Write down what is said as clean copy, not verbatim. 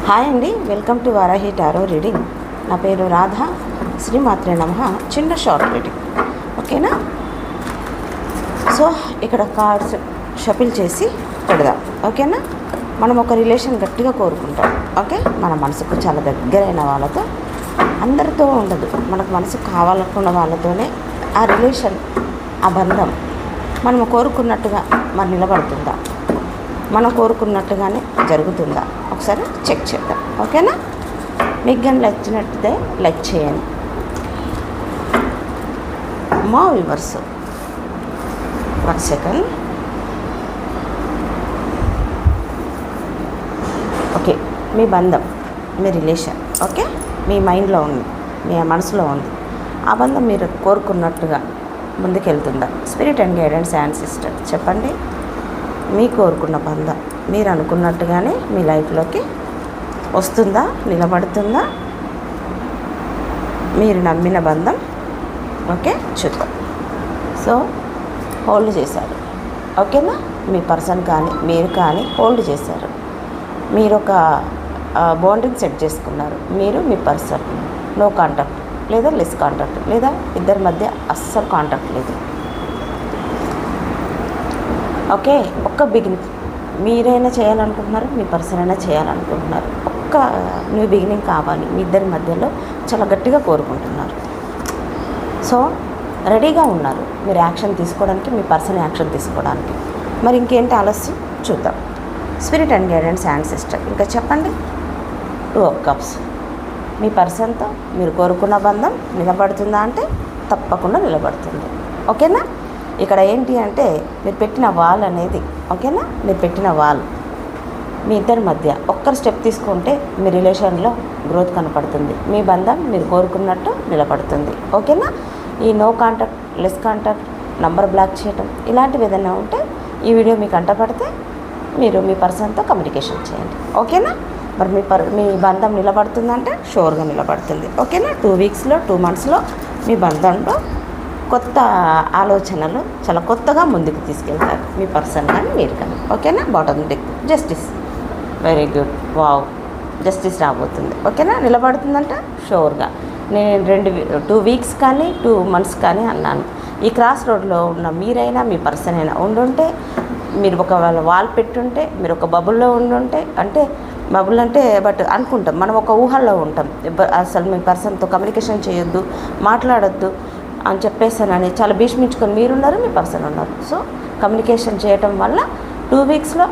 Hi అండి, welcome to Varahi tarot reading. నా పేరు రాధా. శ్రీమాత్రే నమః. చిన్న షార్ట్ రీడింగ్, ఓకేనా? సో ఇక్కడ కార్డ్స్ షఫిల్ చేసి పెడదాం, ఓకేనా? మనం ఒక రిలేషన్ గట్టిగా కోరుకుంటాం, ఓకే? మన మనసుకు చాలా దగ్గరైన వాళ్ళతో, అందరితో ఉండదు, మనకు మనసు కావాలనుకున్న వాళ్ళతోనే ఆ రిలేషన్, ఆ బంధం మనం కోరుకున్నట్టుగా మరి నిలబడుతుందా, మనం కోరుకున్నట్టుగానే జరుగుతుందా, ఒకసారి చెక్ చేద్దాం, ఓకేనా? మీకు కానీ నచ్చినట్టే లైక్ చేయండి. మా వ్యూవర్స్, 1 సెకండ్. ఓకే, మీ బంధం, మీ రిలేషన్, ఓకే, మీ మైండ్లో ఉంది, మీ మనసులో ఉంది. ఆ బంధం మీరు కోరుకున్నట్టుగా ముందుకెళ్తుందా? Spirit and guidance and sister చెప్పండి. మీ కోరుకున్న బంధం మీరు అనుకున్నట్టుగానే మీ లైఫ్లోకి వస్తుందా, నిలబడుతుందా? మీరు నమ్మిన బంధం, ఓకే, చూద్దాం. సో హోల్డ్ చేశారు, ఓకేనా? మీ పర్సన్ కానీ మీరు కానీ హోల్డ్ చేశారు. మీరు ఒక బౌండరీ సెట్ చేసుకున్నారు. మీరు మీ పర్సన్ నో కాంటాక్ట్ లేదా లెస్ కాంటాక్ట్, లేదా ఇద్దరి మధ్య అస్సలు కాంటాక్ట్ లేదు, ఓకే? ఒక్క బిగినింగ్ మీరైనా చేయాలనుకుంటున్నారు, మీ పర్సన్ అయినా చేయాలనుకుంటున్నారు. ఒక్క న్యూ బిగినింగ్ కావాలి మీ ఇద్దరి మధ్యలో, చాలా గట్టిగా కోరుకుంటున్నారు. సో రెడీగా ఉన్నారు మీరు యాక్షన్ తీసుకోవడానికి, మీ పర్సన్ యాక్షన్ తీసుకోవడానికి. మరి ఇంకేంటి ఆలస్యం, చూద్దాం. Spirit and guidance and sister ఇంకా చెప్పండి. 2 ఆఫ్ కప్స్. మీ పర్సన్తో మీరు కోరుకున్న బంధం నిలబడుతుందా అంటే తప్పకుండా నిలబడుతుంది, ఓకేనా? ఇక్కడ ఏంటి అంటే మీరు పెట్టిన వాల్ అనేది, ఓకేనా? మీరు పెట్టిన వాల్ మీ ఇద్దరి మధ్య ఒక్కరు స్టెప్ తీసుకుంటే మీ రిలేషన్లో గ్రోత్ కనపడుతుంది. మీ బంధం మీరు కోరుకున్నట్టు నిలబడుతుంది, ఓకేనా? ఈ no contact, less contact, number block చేయటం ఇలాంటివి ఏదైనా ఉంటే ఈ వీడియో మీకు అంటపడితే మీరు మీ పర్సన్తో కమ్యూనికేషన్ చేయండి, ఓకేనా? మరి మీ బంధం నిలబడుతుందంటే షూర్గా నిలబడుతుంది, ఓకేనా? 2 వీక్స్లో 2 మంత్స్లో మీ బంధంలో కొత్త ఆలోచనలు చాలా కొత్తగా ముందుకు తీసుకెళ్తారు మీ పర్సన్ కానీ మీరు కానీ, ఓకేనా? Bottom deck justice, very good, wow, justice రాబోతుంది, ఓకేనా? నిలబడుతుందంట షూర్గా. నేను 2 వీక్స్ కానీ 2 మంత్స్ కానీ అన్నాను. ఈ క్రాస్ రోడ్లో ఉన్న మీరైనా మీ పర్సన్ అయినా ఉండుంటే, మీరు ఒకవేళ వాల్ పెట్టుంటే, మీరు ఒక బబుల్లో ఉండుంటే, అంటే బబుల్ అంటే బట్ అనుకుంటాం మనం, ఒక ఊహల్లో ఉంటాం. అసలు మీ పర్సన్తో కమ్యూనికేషన్ చేయొద్దు, మాట్లాడొద్దు అని చెప్పేసానని చాలా భీష్మించుకొని మీరున్నారు, మీ పర్సన్ ఉన్నారు. సో కమ్యూనికేషన్ చేయటం వల్ల 2 వీక్స్లో